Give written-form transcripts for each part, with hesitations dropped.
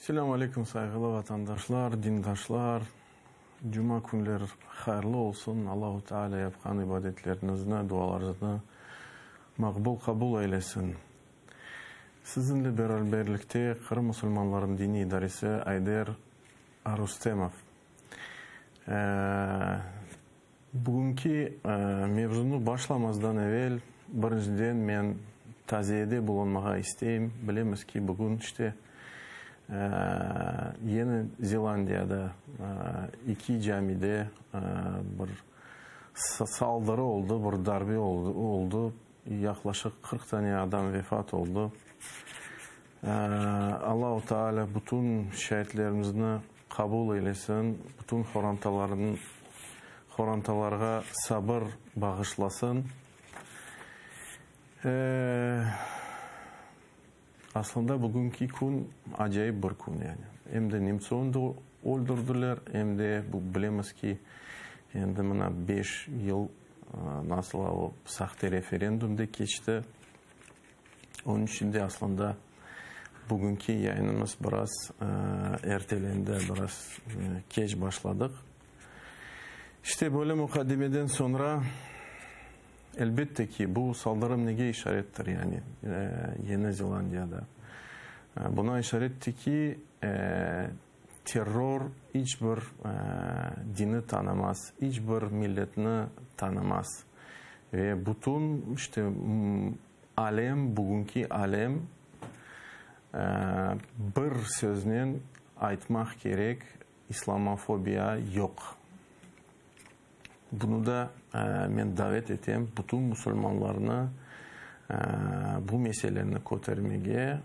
Selamun Aleyküm saygılı vatandaşlar, dindaşlar. Cuma günler hayırlı olsun. Allahu Teala yapkan ibadetlerinizni, dualarınızı makbul kabul eylesin. Sizinle beraberlikte Kırım Müslümanların Dini İdaresi Ayder Arustemov. Bugünkü mevzunu başlamazdan evvel birinciden men taziyede bulunmağa isteyim. Bilemiz ki bugün işte Yeni Zelandiyada iki camide bir saldırı oldu, bir darbe oldu. Yaklaşık 40 tane adam vefat oldu. Allah-u Teala bütün şehitlerimizni kabul eylesin, bütün xorantalarga sabır bağışlasın. Aslında bugünkü gün acayip bir gün yani. Hem de Nemtsov'u da öldürdüler, hem de bu bilemiz ki endi mana 5 yıl nasıl o sahte referandumda geçti. Onun için de aslında bugünkü yayınımız biraz ertelendi, biraz geç başladık. İşte böyle mukaddimeden sonra elbette ki bu saldırı neye işarettir yani Yeni Zelandiya'da. Buna işarettir ki terör hiçbir dini tanımaz, hiçbir milletini tanımaz. Ve bütün işte alem, bugünkü alem bir sözünün aytmak gerek, İslamofobiya yok. Bunu da ben davet ettim. Bütün Müslümanlarını bu meselelerini kotarmaya,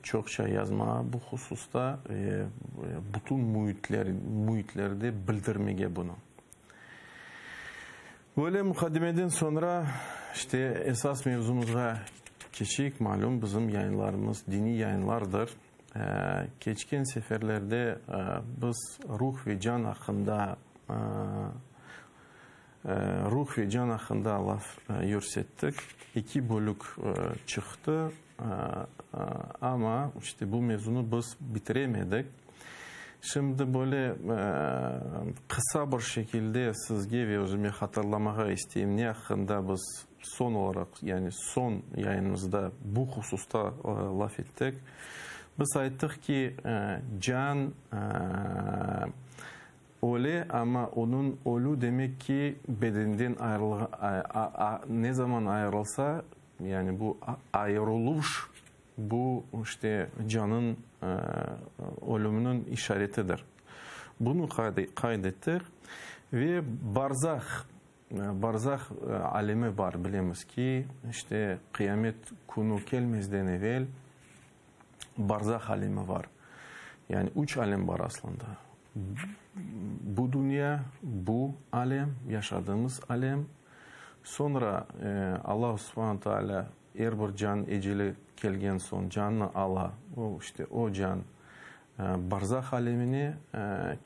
çokça yazmaya bu hususta bütün muhitlerde bildirmeye bunu. Böyle mukaddimeden sonra işte esas mevzumuza geçik. Malum bizim yayınlarımız dini yayınlardır. Geçken seferlerde biz ruh ve can hakkında laf yürüttik. 2 bölük çıktı ama işte bu mevzunu biz bitiremedik. Şimdi böyle kısa bir şekilde sizge ve özüme hatırlamaya isteyeyim ne hakkında biz son olarak yani son yayınımızda bu hususta laf ettik. Biz ayttık ki can öyle ama onun ölü demek ki bedenden ne zaman ayrılsa yani bu ayrılış bu işte canın ölümünün işaretidir. Bunu kaydettik ve barzah alemi var bilemiz ki işte kıyamet günü gelmezden evvel barzah alemi var. Yani 3 alem var aslında. Bu dünya, bu alem, yaşadığımız alem. Sonra Allah subhanahu teala her bir can eceli kelgen son canını ala, o can barzah alemine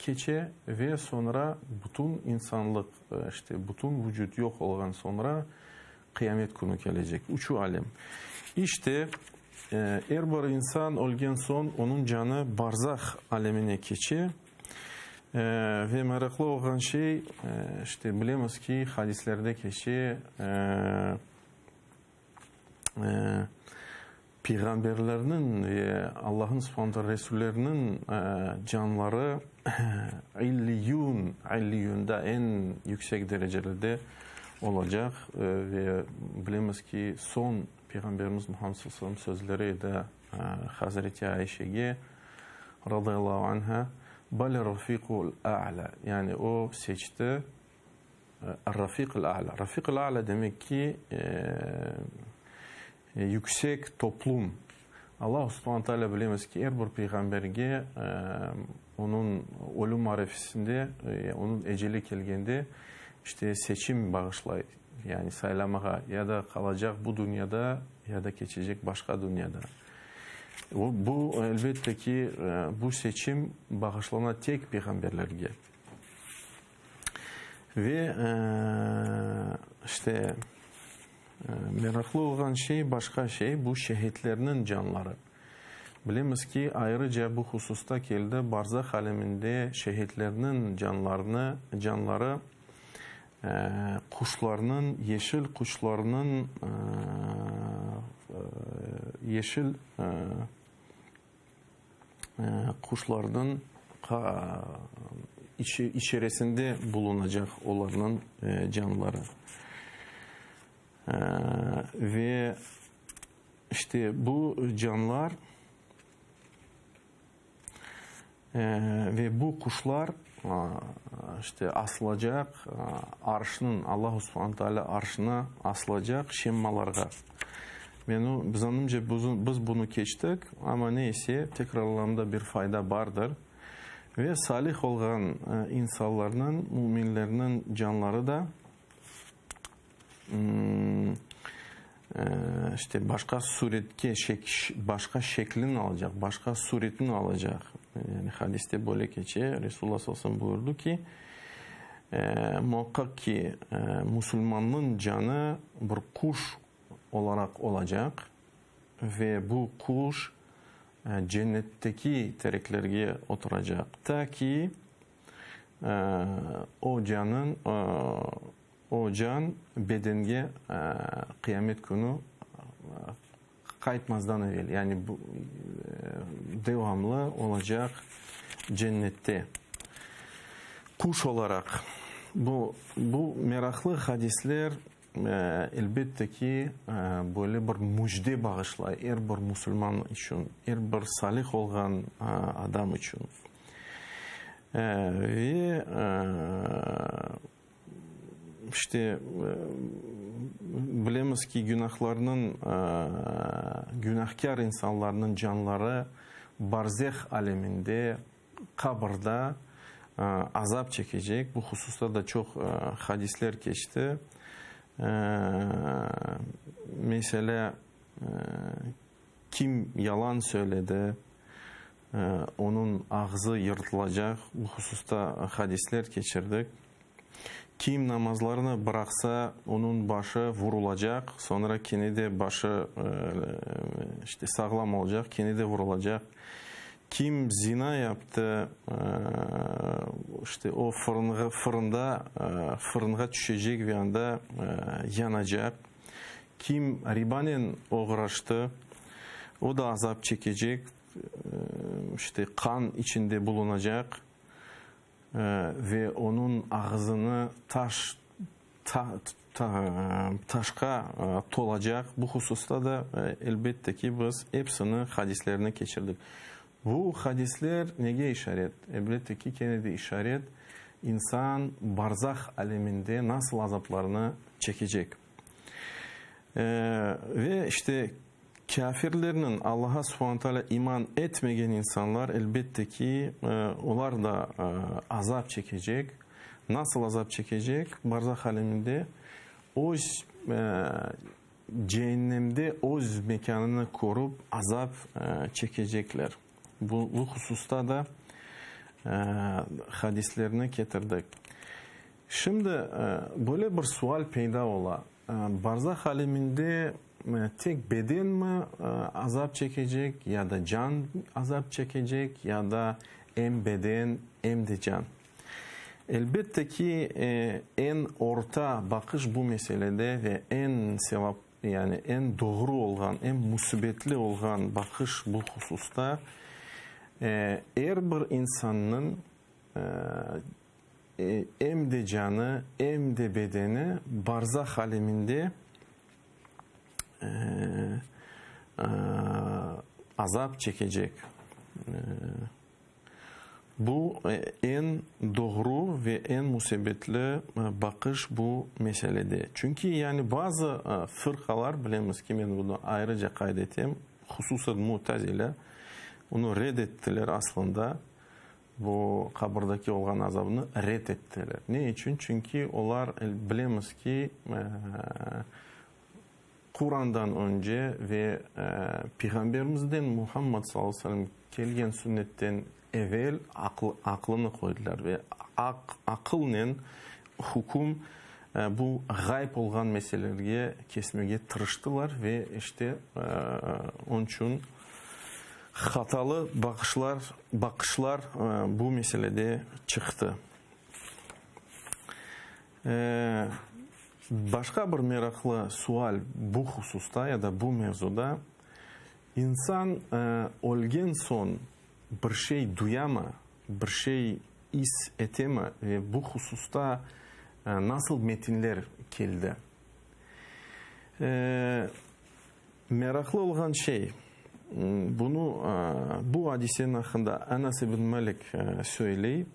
geçe ve sonra bütün insanlık, işte bütün vücut yok olan sonra kıyamet günü gelecek. 3 alem. İşte her bir insan ölgen son onun canı barzah alemine geçe. Ve meraklı olan şey işte bilemiz ki hadislerde geçe peygamberlerinin ve Allah'ın subhanahu Resullerinin canları illiyunda en yüksek derecelerde olacak ve bilemiz ki son Peygamberimiz Muhammed sallallahu aleyhi ve sellem sözleri de Hazreti Ayşe'ye radıyallahu anha bal rafiqul a'la yani o seçti rafiqul a'la. Rafiqul a'la demek ki yüksek toplum. Allah subhanahu teala bilemiz ki her bir peygamberge onun ölüm arifesinde onun eceli gelgende işte seçim bağışlay yani saylamaya ya da kalacak bu dünyada ya da geçecek başka dünyada. Bu elbette ki bu seçim bağışlanan tek peygamberlerge. Ve işte meraklı olan şey başka şey bu şehitlerinin canları. Bilemiz ki ayrıca bu hususta geldi barzah aleminde şehitlerinin canları kuşlarının, yeşil kuşlarının yeşil kuşlarının içerisinde bulunacak olanın canları. Ve işte bu canlar ve bu kuşlar işte asılacak arşının, Allah Subhanahu Teala arşına asılacak şemmalarga. Bizanımca biz bunu geçtik ama neyse tekrarlarında bir fayda vardır. Ve salih olan insanların, müminlerinin canları da işte başka suretke, başka şeklini alacak, başka suretini alacak. Yani hadiste böyle geçiyor. Resulullah sallallahu aleyhi ve sellem buyurdu ki muhakkak ki Müslümanın canı bir kuş olarak olacak ve bu kuş cennetteki tereklerge oturacak. Ta ki o can bedenge kıyamet günü kayıtmazdan evvel. Yani bu devamlı olacak cennette. Kuş olarak bu meraklı hadisler elbette ki böyle bir müjde bağışlar her bir Müslüman için, her bir salih olan adam için. Ve işte bilemiz ki günahkar insanların canları barzeh aleminde, kabirde azap çekecek. Bu hususta da çok hadisler geçti. Mesela kim yalan söyledi, onun ağzı yırtılacak. Bu hususta hadisler geçirdik. Kim namazlarını bıraksa onun başı vurulacak. Sonra kendi de başı işte sağlam olacak, kendi de vurulacak. Kim zina yaptı, işte o fırına düşecek ve anda yanacak. Kim ribanın uğraştı, o da azap çekecek. İşte kan içinde bulunacak ve onun ağzını taşka tolacak. Bu hususta da elbette ki biz hepsini hadislerine geçirdik. Bu hadisler neye işaret? Elbette ki kendi işaret insan barzah aleminde nasıl azaplarını çekecek. Ve işte kafirlerinin Allah'a Subhanahu Teala iman etmeyen insanlar elbette ki onlar da azap çekecek. Nasıl azap çekecek? Barzah aleminde o cehennemde o mekanını korup azap çekecekler. Bu hususta da hadislerine getirdik. Şimdi böyle bir sual peyda ola. Barzah aleminde tek beden mi azap çekecek ya da can azap çekecek ya da hem beden hem de can. Elbette ki en orta bakış bu meselede ve en sevap yani en doğru olan, en musibetli olan bakış bu hususta her bir insanın hem de canı hem de bedeni barzah aleminde azap çekecek. Bu en doğru ve en musibetli bakış bu meselede. Çünkü yani bazı fırkalar bilemiz ki ben bunu ayrıca kaydettim. Hususen Mu'tezile onu reddettiler aslında. Bu kabirdeki olan azabını reddettiler. Ne için? Çünkü onlar bilemiz ki Kur'an'dan önce ve Peygamberimizden Muhammed sallallahu aleyhi ve sellem gelgen sünnetten evvel aklını koydular ve akılla hukum bu gayb olan meselelerge kesmeye tırıştılar ve işte onun için hatalı bakışlar bu meselede çıktı. Başka bir meraklı sual bu hususta ya da bu mevzuda, insan ölgen son bir şey duyama, bir şey his eteme ve bu hususta nasıl metinler geldi? Meraklı olan şey, bu hadisenin hakkında Enes ibn Malik söyleyip,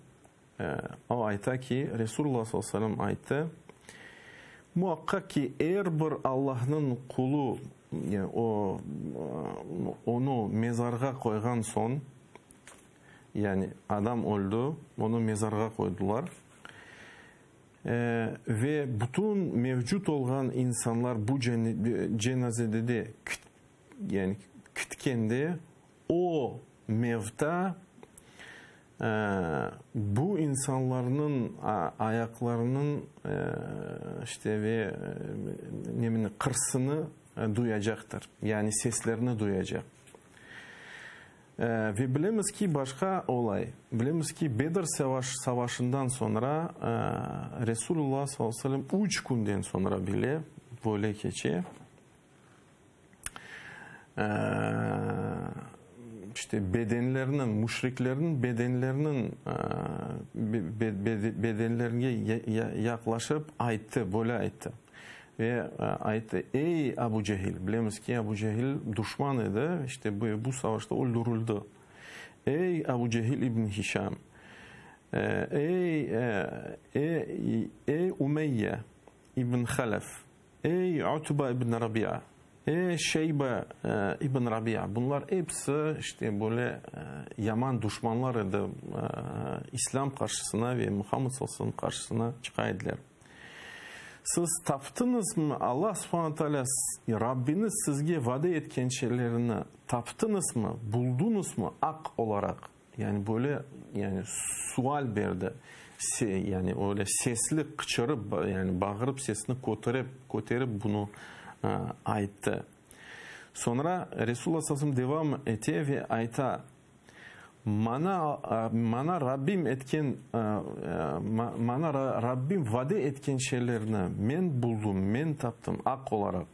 o ayta ki Resulullah sallallahu aleyhi ve sellem ayta, muhakkak ki eğer bir Allah'ın kulu, yani onu mezarga koygan son, yani adam öldü, onu mezarga koydular ve bütün mevcut olan insanlar bu cenazede de yani kütkende o mevta bu insanların ayaklarının işte ve kırsını duyacaktır. Yani seslerini duyacak. Ve bilemiz ki başka olay. Bilemiz ki Bedir Savaşı'ndan sonra Resulullah sallallahu aleyhi ve sellem 3 günden sonra bile böyle geçiyor. İşte bedenlerinin, müşriklerin bedenlerine yaklaşıp ayıttı, böyle ayıttı. Ve ayıttı, ey Ebu Cehil, bilemiz ki Ebu Cehil düşmanıydı, işte bu savaşta öldürüldü. Ey Ebu Cehil İbn Hişam, ey Umeyye İbn Halef, ey Utba İbn Rabia, Şeybe İbn Rabia, bunlar hepsi işte böyle yaman düşmanlarıydı. İslam karşısına ve Muhammed sallallahu aleyhi ve sellem karşısına çıkaydılar. Siz taptınız mı? Allah subhanahu teala Rabbiniz sizge vaat etken şeylerini taptınız mı? Buldunuz mu ak olarak? Yani böyle yani sual verdi. Yani öyle sesli kıçırıp yani bağırıp sesini koterip bunu ayıttı. Sonra Resulullah sallallahu aleyhi ve sellem devam etti ve ayta, mana Rabbim etken mana Rabbim vaat etken şeylerini men buldum, men taptım ak olarak.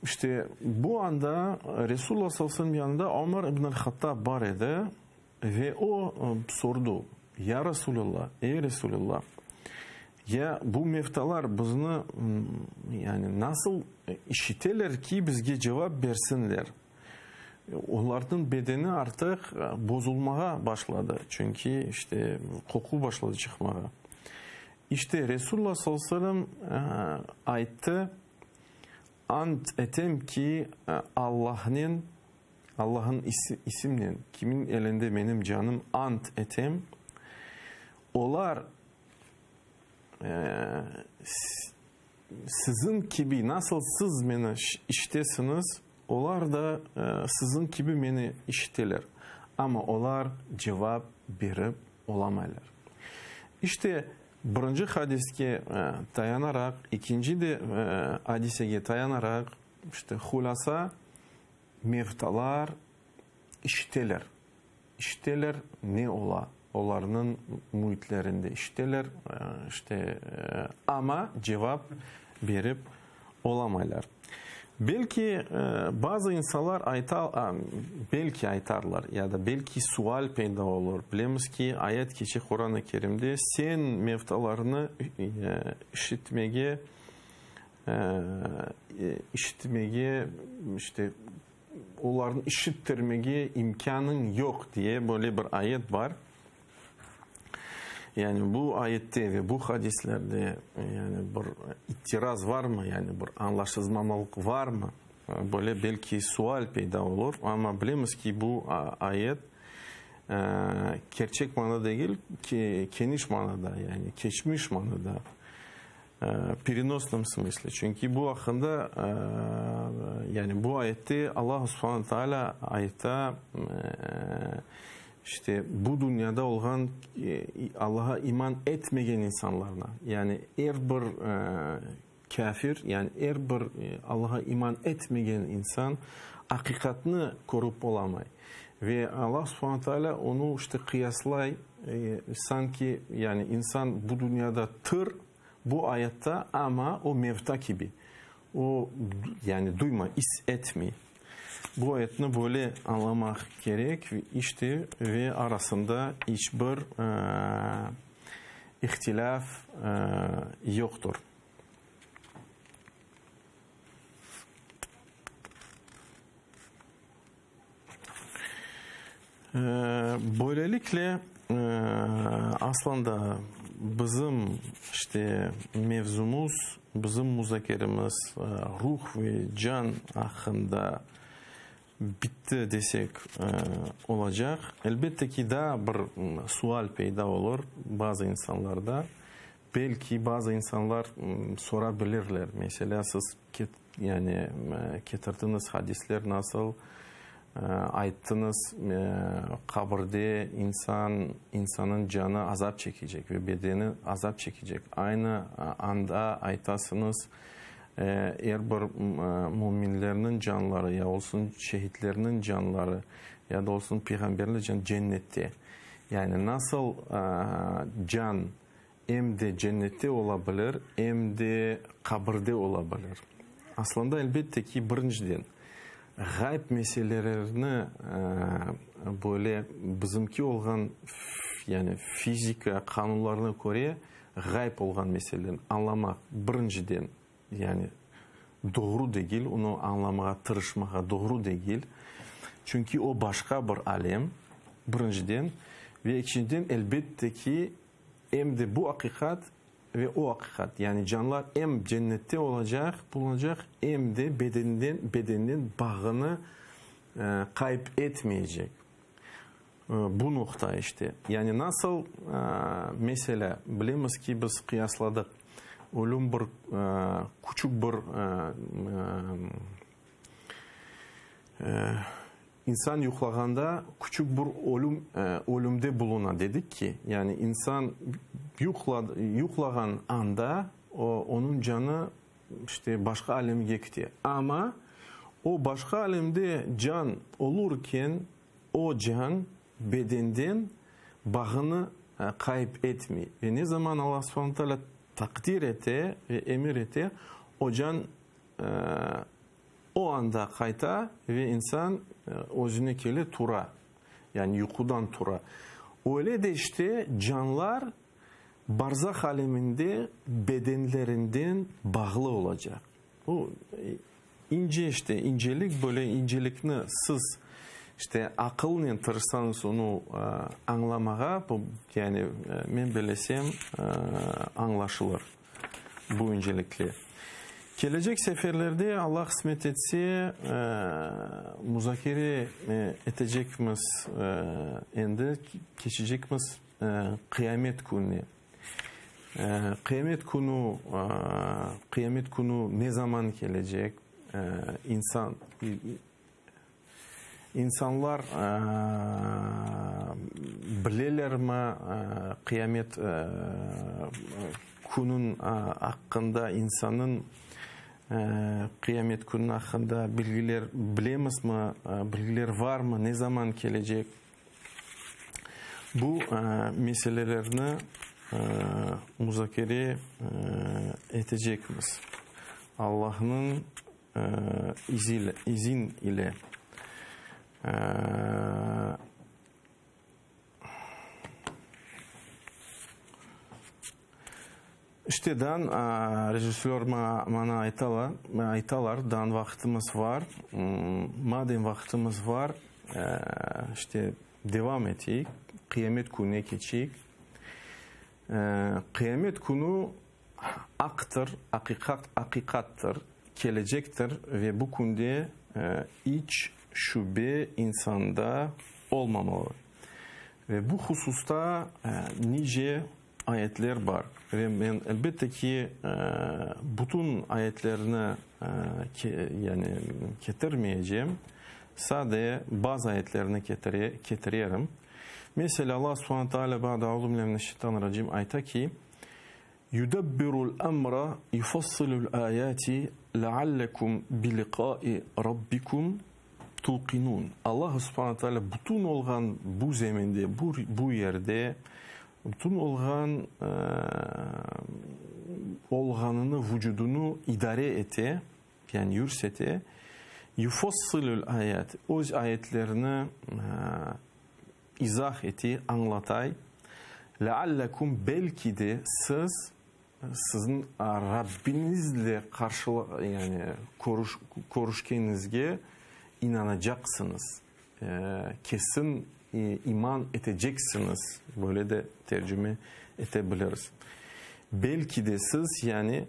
İşte bu anda Resulullah sallallahu aleyhi ve sellem yanında Ömer ibn al-Hattab var idi ve o sordu, ya Resulullah, ey Resulullah, ya bu meftalar bizni yani nasıl işiteler ki bizge cevap versinler? Onların bedeni artık bozulmaya başladı. Çünkü işte koku başladı çıkmaya. İşte Resulullah sallallahu aleyhi ve sellem ayette, ant etem ki Allah'ın isimle kimin elinde benim canım ant etem, onlar sizin gibi nasıl siz beni işitesiniz, onlar da sizin gibi beni işiteler. Ama onlar cevap verip olamaylar. İşte birinci hadisке dayanarak, ikinci de hadisege dayanarak işte hulasa meftalar işiteler. İşiteler ne ola? Onların muhitlerinde işiteler işte ama cevap verip olamaylar. Belki bazı insanlar belki aytarlar ya da belki sual peyda olur. Bilemiz ki ayet geçi Kur'an-ı Kerim'de sen meftalarını işitmeye işte onların işittirmeye imkanın yok diye böyle bir ayet var. Yani bu ayette ve bu hadislerde yani bir itiraz var mı? Yani bir anlaşılmamak var mı? Böyle belki sual peyda olur ama bilemiz ki bu ayet gerçek manada değil ki geniş manada yani geçmiş manada переносном смысле. Çünkü bu hakkında yani bu ayette Allah subhanahu teala ayette işte bu dünyada olan Allah'a iman etmeyen insanlarına yani eğer bir kafir, yani her bir Allah'a iman etmeyen insan hakikatini korup olamay. Ve Allah subhanahu teala onu işte kıyaslay, sanki yani insan bu dünyada tır, bu hayatta ama o mevta gibi. O yani duyma, his etmiyor. Bu ayetini böyle anlamak gerek işte ve arasında hiçbir ihtilaf yoktur. Böylelikle aslında bizim işte mevzumuz, bizim müzakeremiz ruh ve can hakkında bitti desek olacak. Elbette ki daha bir sual peyda olur bazı insanlarda. Belki bazı insanlar sorabilirler. Mesela siz yani getirdiğiniz hadisler nasıl? Ayttınız kabirde insanın canı azap çekecek ve bedeni azap çekecek. Aynı anda aytasınız eğer bir müminlerin canları ya olsun şehitlerinin canları ya da olsun peygamberlerin canı cennette. Yani nasıl can hem de cennette olabilir hem de kabirde olabilir. Aslında elbette ki birinciden gayb meselelerini böyle bizimki olgan yani fizika kanunlarına göre gayb olgan meselelerini anlamak birinciden yani doğru değil, onu anlamaya tırışmaya doğru değil. Çünkü o başka bir alem birinciden ve ikinciden elbette ki hem de bu hakikat ve o hakikat yani canlar hem cennette bulunacak hem de bedeninin bağını kayıp etmeyecek. Bu nokta işte. Yani nasıl mesela bilemiz ki biz kıyasladık. Ölüm bir küçük bir insan yuklaganda küçük bir ölümde buluna dedik ki yani insan yuklagan anda onun canı işte başka aleme gidiyor. Ama o başka alemde can olurken o can bedenden bağını kayıp etmiyor. Ve ne zaman Allah subhanahu takdir ete ve emir ete o can o anda kayta ve insan özüne kele tura yani yukudan tura. Öyle de işte canlar barzah aleminde bedenlerinden bağlı olacak. O ince işte incelik böyle incelikini siz işte akılla tırsanız onu anlamağa yani ben bilesem anlaşılır bu incelikle. Gelecek seferlerde Allah kısmet etse müzakere edeceğimiz ende geçeceğimiz kıyamet günü. Kıyamet günü ne zaman gelecek? İnsanlar bilirler mi kıyamet günün hakkında insanın kıyamet günü hakkında bilgiler bilemiz mi? Bilgiler var mı? Ne zaman gelecek? Bu meselelerini müzakere edeceğimiz Allah'ın izin ile işte rejisör bana aytalar dan vaktimiz var. Madem vaktimiz var işte devam edeyim. Kıyamet gününe geçeyim. Kıyamet günü hakikattır, gelecektir ve bu günde hiç şüphe insanda olmamalı. Ve bu hususta nice ayetler var. Ve ben elbette ki bütün ayetlerini yani getirmeyeceğim. Sadece bazı ayetlerini getiriyorum. Mesela Allah subhanahu teala ba'da auzubillahimineşşeytanirracim ayta ki Yudabbirul emra yufassilul ayati leallekum biliqai rabbikum tuqinun. Allah subhanahu teala bütün olğan bu zeminde, bu yerde bütün olğanını, vücudunu idare ete, yani yürsete, yufassilul ayat, o ayetlerini izah eti, anlatay. Leallekum, belki de sizin Rabbinizle yani konuşkenizge inanacaksınız. Kesin iman edeceksiniz. Böyle de tercüme edebiliriz. Belki de siz yani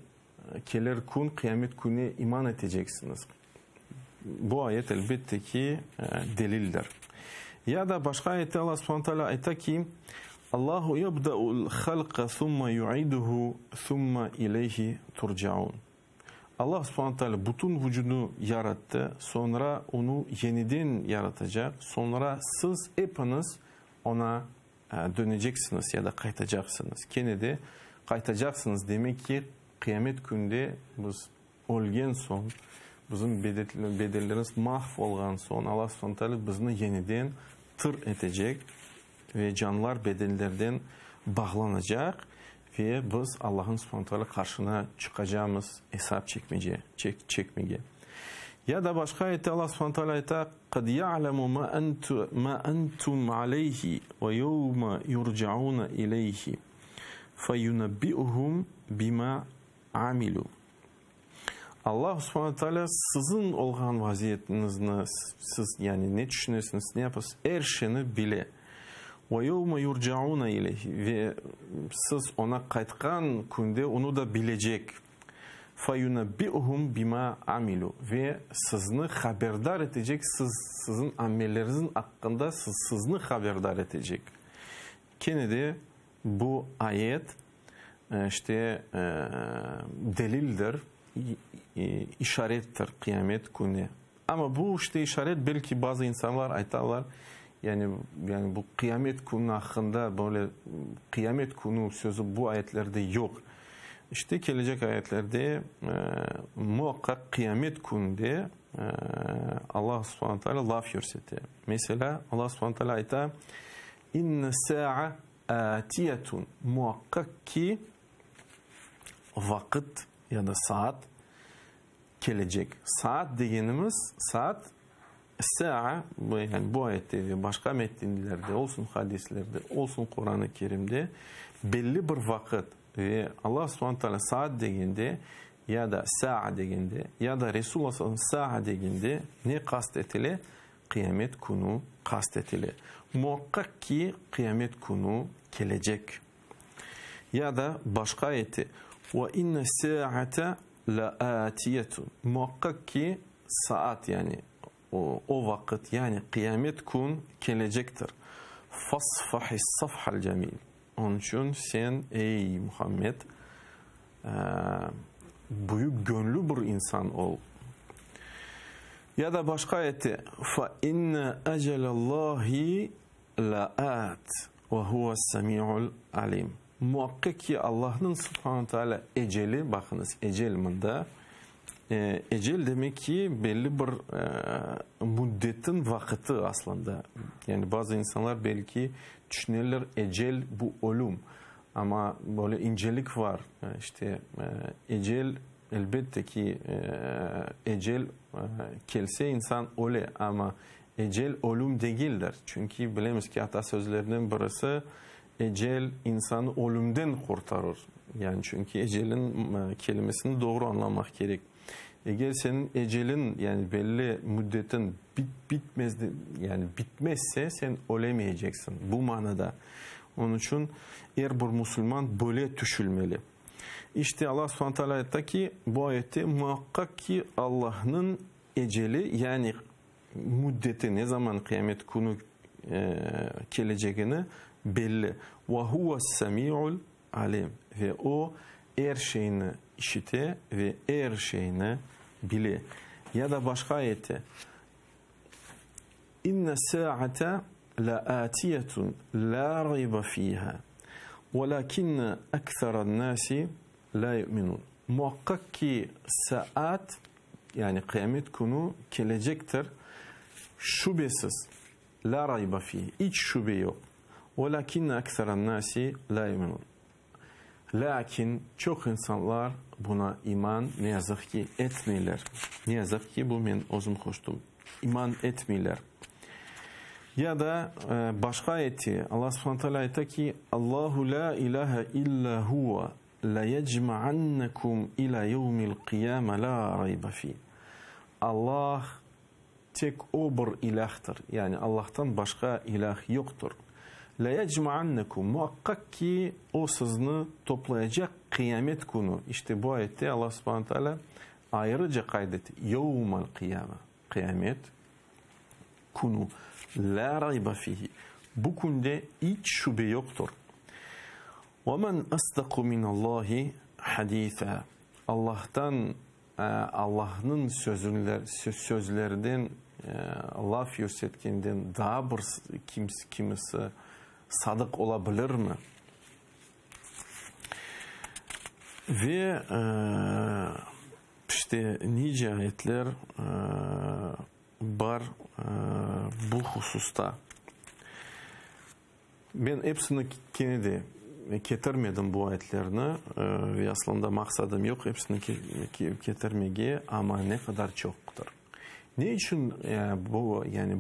kıyamet gününe iman edeceksiniz. Bu ayet elbette ki delildir. Ya da başka ayette Allah subhanahu teala ayette ki Allahu yabda'ul halqa thumma yu'iduhu thumma ileyhi turcaun. Allah subhanahu teala bütün vücudu yarattı, sonra onu yeniden yaratacak, sonra siz hepiniz ona döneceksiniz ya da kaytacaksınız. Kenede kaytacaksınız demek ki kıyamet günde biz ölgen son, bizim bedellerimiz mahvolgan son Allah subhanahu teala bizni yeniden tır edecek ve canlar bedenlerden bağlanacak ve biz Allah'ın subhanahu teala karşına çıkacağımız hesap çekmeye. Ya da başka ayette Allah subhanahu teala ayette قَدْ يَعْلَمُ مَا أَنْتُمْ عَلَيْهِ وَيَوْمَ يُرْجَعُونَ إِلَيْهِ فَيُنَبِّئُهُمْ بِمَا عَمِلُوا. Allah subhanahu teala sizin olğan vaziyetinizde siz yani ne düşünürsünüz, ne yaparsınız, her şeyini bile. وَيَوْمَ يُرْجَعُونَ إِلَيْهِ ve siz ona kaytkan günde onu da bilecek. فَيُنَبِّئُهُمْ بِمَا عَمِلُوا ve sizni haberdar edecek, sizin amellerinizin hakkında sizni haberdar edecek. Kenede bu ayet işte delildir, işarettir kıyamet günü. Ama bu işte işaret belki bazı insanlar aytarlar yani bu kıyamet günü hakkında böyle kıyamet günü sözü bu ayetlerde yok. İşte gelecek ayetlerde muhakkak kıyamet gününde Allah subhanahu teala laf yürsetti. Mesela Allah subhanahu teala ayette inne sa'a atiyetun, muhakkak ki vakit ya da saat gelecek. Saat dediğimiz saat sa'a, yani bu ayette ve başka metinlerde olsun, hadislerde olsun, Kur'an-ı Kerim'de belli bir vakit ve Allah subhanahu teala saat dediğinde ya da sa'a dediğinde ya da Resulullah sallallahu aleyhi ve sellem sa'a dediğinde ne kastetili? Kıyamet günü kastetili. Muhakkak ki kıyamet günü gelecek. Ya da başka ayeti ve inne sa'ate la'atiyetun, muhakkak ki saat yani o vakit yani kıyamet gün gelecektir. Fasfahis safhal cemil. Onun için sen ey Muhammed büyük gönlü bir insan ol. Ya da başka ayette fa inne ecelallahi la'at ve huves semi'ul alim. Muhakkak ki Allah'ın subhanahu teala eceli, bakınız ecelminde ecel demek ki belli bir müddetin vakiti aslında. Yani bazı insanlar belki düşünürler ecel bu ölüm. Ama böyle incelik var. İşte ecel elbette ki ecel gelse insan öle ama ecel ölüm değildir. Çünkü bilemiz ki atasözlerinin birisi ecel insanı ölümden kurtarır. Yani çünkü ecelin kelimesini doğru anlamak gerek. Eğer senin ecelin yani belli müddetin bitmezse sen ölemeyeceksin. Bu manada. Onun için eğer bir Müslüman böyle düşünmeli. İşte Allah subhanahu teala ayette ki bu ayette muhakkak ki Allah'ın eceli yani müddeti ne zaman kıyamet günü geleceğini belli. Ve huves semi'ul alim ve o her şeyini işite ve her şeyini bile. Ya da başka ayette inne sa'ate la'atiyetun la rayba fiha. وَلَكِنَّ أَكْثَرَ النَّاسِ لَا يُؤْمِنُونَ. Muhakkak ki saat, yani kıyamet günü gelecektir. Şüphesiz. La rayba fihi. Hiç şüphe yok. وَلَكِنَّ أَكْثَرَ النَّاسِ لَا يُؤْمِنُونَ. Lakin çok insanlar buna iman ne yazık ki etmiyorlar. Ne yazık ki bu men özüm koştum. İman etmiyorlar. Ya da başka ayeti Allah subhanahu teala ayeti ki Allahu la ilahe illa huve la yecma'annakum ila yevmil kıyame la rayba fi. Allah tek o bir ilahtır. Yani Allah'tan başka ilah yoktur. La yecma'annakum, muhakkak ki o sizni toplayacak kıyamet günü. İşte bu ayette Allah subhanahu teala ayrıca kaydetti. Yevmel kıyame. Kıyamet günü. La rayba fihi. Bu günde hiç şüphe yoktur. وَمَنْ أَصْدَقُ مِنَ اللّٰهِ حَد۪يثًا. Allah'ın sözlerden Allah füyüsetkinden daha bir kimisi sadık olabilir mi? Ve işte nice ayetler var bu hususta. Ben hepsini de getirmedim bu ayetlerini ve aslında maksadım yok hepsini getirmeye, ama ne kadar çoktur. Ne için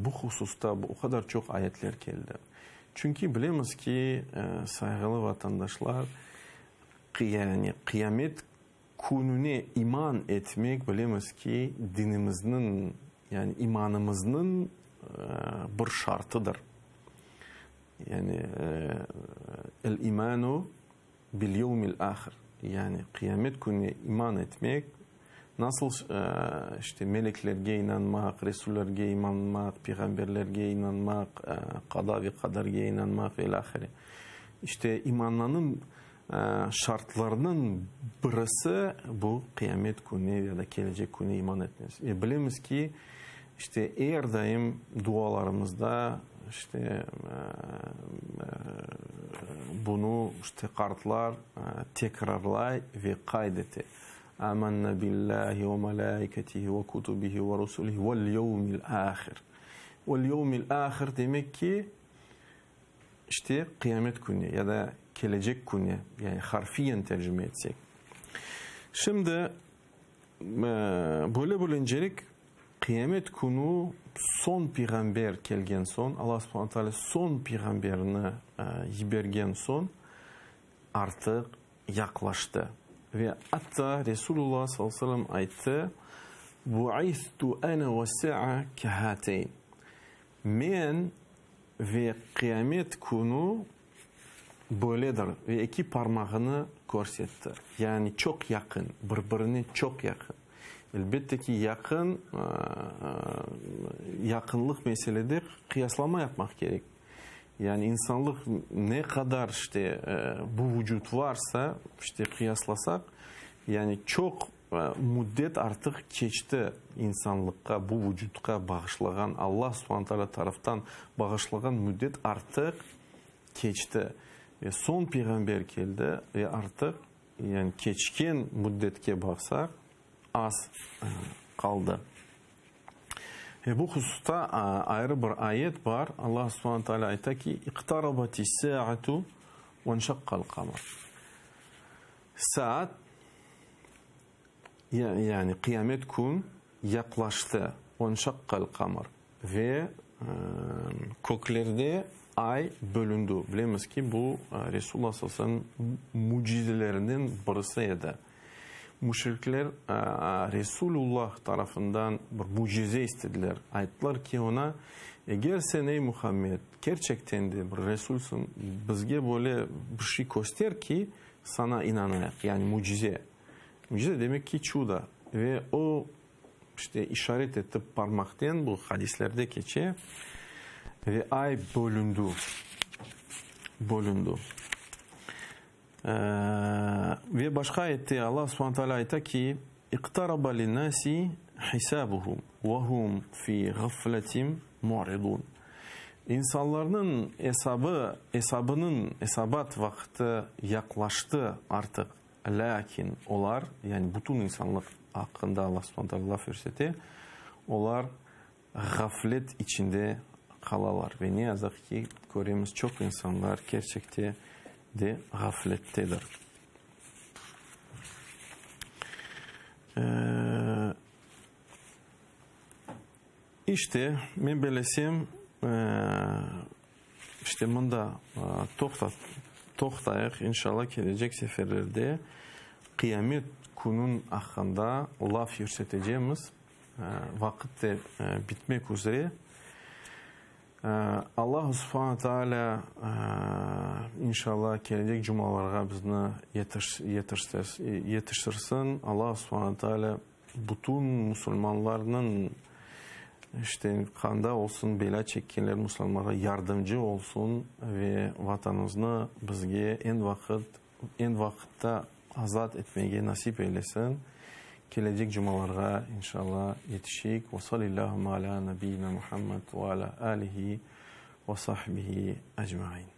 bu hususta o kadar çok ayetler geldi? Çünkü bilemiz ki saygılı vatandaşlar, yani kıyamet gününe iman etmek bilemiz ki dinimizin, yani imanımızın bir şartıdır. Yani el imanu bil yevmil ahir. Yani kıyamet gününe iman etmek, nasıl işte meleklerge inanmak, resullerge inanmak, peygamberlerge inanmak, kada ve kaderge inanmak ve ilahiri. İşte imanların şartlarının birisi bu kıyamet günü ya da gelecek günü iman etmesi. Bilemiz ki işte eğer daim dualarımızda işte bunu işte kartlar tekrarlay ve kaydetti. Âmennâ billahi ve melâiketihi ve kutubihi ve rusulihi vel yevmil âhir. Vel yevmil âhir demek ki işte kıyamet günü ya da gelecek günü, yani harfiyen tercüme etsek. Şimdi böyle incelik kıyamet günü son peygamber gelgen son, Allah subhanahu teala son peygamberini yibergen son artık yaklaştı. Ve hatta Resulullah sallallahu aleyhi ve sellem ayette bu'ithtu ana ve sa'a kehateyn. Men ve kıyamet günü böyledir ve iki parmağını görsetti. Yani çok yakın, birbirine çok yakın. Elbette ki yakınlık meselede kıyaslama yapmak gerek. Yani insanlık ne kadar işte bu vücut varsa işte kıyaslasak, yani çok müddet artık geçti insanlıkka, bu vücutta bağışlayan Allah subhanahu teala taraftan bağışlayan müddet artık geçti. Ve son peygamber geldi ve artık yani geçken müddetke baksak az kaldı. Bu hususta ayrı bir ayet var. Allah subhanahu teala ayette ki iqtarabatis sa'atu ve enşakkal kamer. Saat, yani kıyamet gün yaklaştı. Ve enşakkal kamer. Ve köklerde ay bölündü. Bilemiz ki bu Resulullah sallallahu aleyhi ve sellem mucizelerinden birisiydi. Müşrikler Resulullah tarafından bir mucize istediler. Ayettiler ki ona, eğer sen ey Muhammed gerçekten de bir Resulsun, bizge böyle bir şey göster ki sana inanayak. Yani mucize. Mucize demek ki çuda. Ve o işte işaret etti parmaktan, bu hadislerde geçiyor. Ve ay bölündü. Ve başka ayette Allah subhanahu teala ayette ki اِقْتَرَبَ لِلنَّاسِ حِسَابُهُمْ وَهُمْ فِي غَفْلَةٍ مُعْرِضُونَ. İnsanların hesabat vakti yaklaştı artık. Lakin onlar, yani bütün insanlık hakkında Allah subhanahu laf etseydi, onlar gaflet içinde kalalar. Ve ne yazık ki görüyoruz çok insanlar gerçekte de gaflettedir. İşte ben belesem işte bunda toxtayıq inşallah gelecek seferlerde kıyamet günün hakkında laf yükselteceğimiz vakit de bitmek üzere. Allah subhanahu teala inşallah gelecek cumalarga bizni yetiştirsin. Allah subhanahu teala bütün Müslümanların işte kanda olsun, bela çekkenler Müslümanlara yardımcı olsun ve vatanımızı bizge en vakitte azat etmeye nasip eylesin. Gelecek cumalarga inşallah yetişik. Ve sallallahu ala nebiyyina Muhammed ve ala alihi ve sahbihi ecmaîn.